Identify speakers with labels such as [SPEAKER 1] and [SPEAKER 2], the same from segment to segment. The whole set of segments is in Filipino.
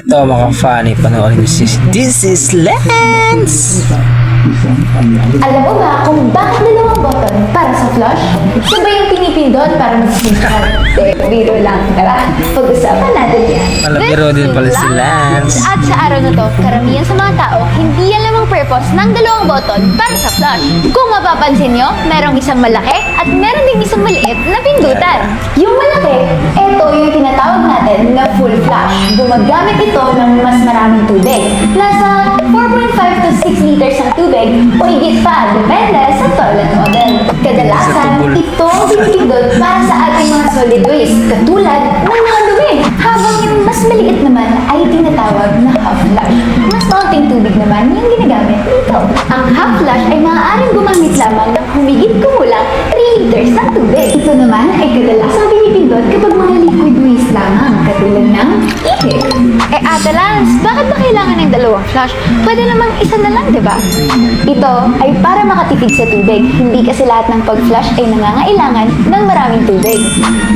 [SPEAKER 1] Ito mga funny, panoorin nyo si This is Lance!
[SPEAKER 2] Alam mo ba kung bakit dalawang button para sa flush? Sabay yung pinipindot para mag-signal. Biro lang, tara. Pag-usapan natin yan.
[SPEAKER 1] Malabiro din pala si Lance.
[SPEAKER 2] At sa araw na to, karamihan sa mga tao, hindi alam ang purpose ng dalawang button para sa flush. Kung mapapansin nyo, merong isang malaki at meron ding isang maliit na pindutan. Yung malaki, ito yung tinatawag natin na full flush. Gumagamit ito ng mas maraming tubig. Nasa 4.5 to 6 liters ng tubig o higit pa, depende sa toilet model. Kadalasan, ito pinipindot para sa ating mga solid waste, katulad ng mga dumi. Habang yung mas maliit naman ay tinatawag na half flush. Mas kaunting tubig naman yung ginagamit dito. Ang half flush ay maaaring gumamit lamang ng humigit kumulang 3 liters ng tubig. Ito naman ay kadalasan pinipindot kapag mga liquid waste lamang, katulad ng ihip. Ate Lance, bakit ba kailangan ng dalawang flush? Pwede namang isa na lang, di ba? Ito ay para makatipid sa tubig. Hindi kasi lahat ng pag-flush ay nangangailangan ng maraming tubig.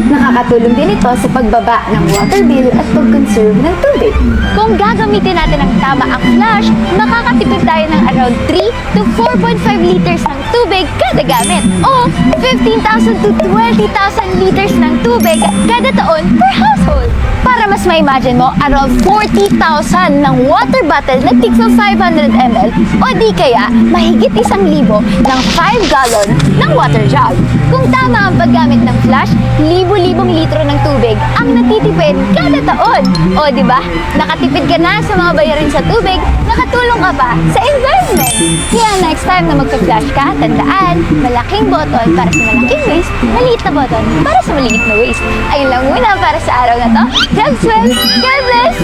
[SPEAKER 2] Nakakatulong din ito sa pagbaba ng water bill at pag-conserve ng tubig. Kung gagamitin natin ng tama ang flush, makakatipid tayo ng around 3 to 4.5 liters ng tubig kada gamit o 15,000 to 20,000 liters ng tubig kada taon per household. Para mas ma-imagine mo, around 40,000 ng water bottle na tigsa 500 ml o di kaya mahigit 1,000 ng 5 gallon ng water jug. Kung tama ang paggamit ng flush, libo-libong litro ng tubig ang natitipid kada taon. O di ba? Nakatipid ka na sa mga bayarin sa tubig, nakatulong ka pa sa environment. Kaya next time na magpa-flush ka, tandaan, malaking button para sa malaking waste, maliit na button para sa maliit na waste. Ayun lang muna para sa araw na to. God bless! God bless!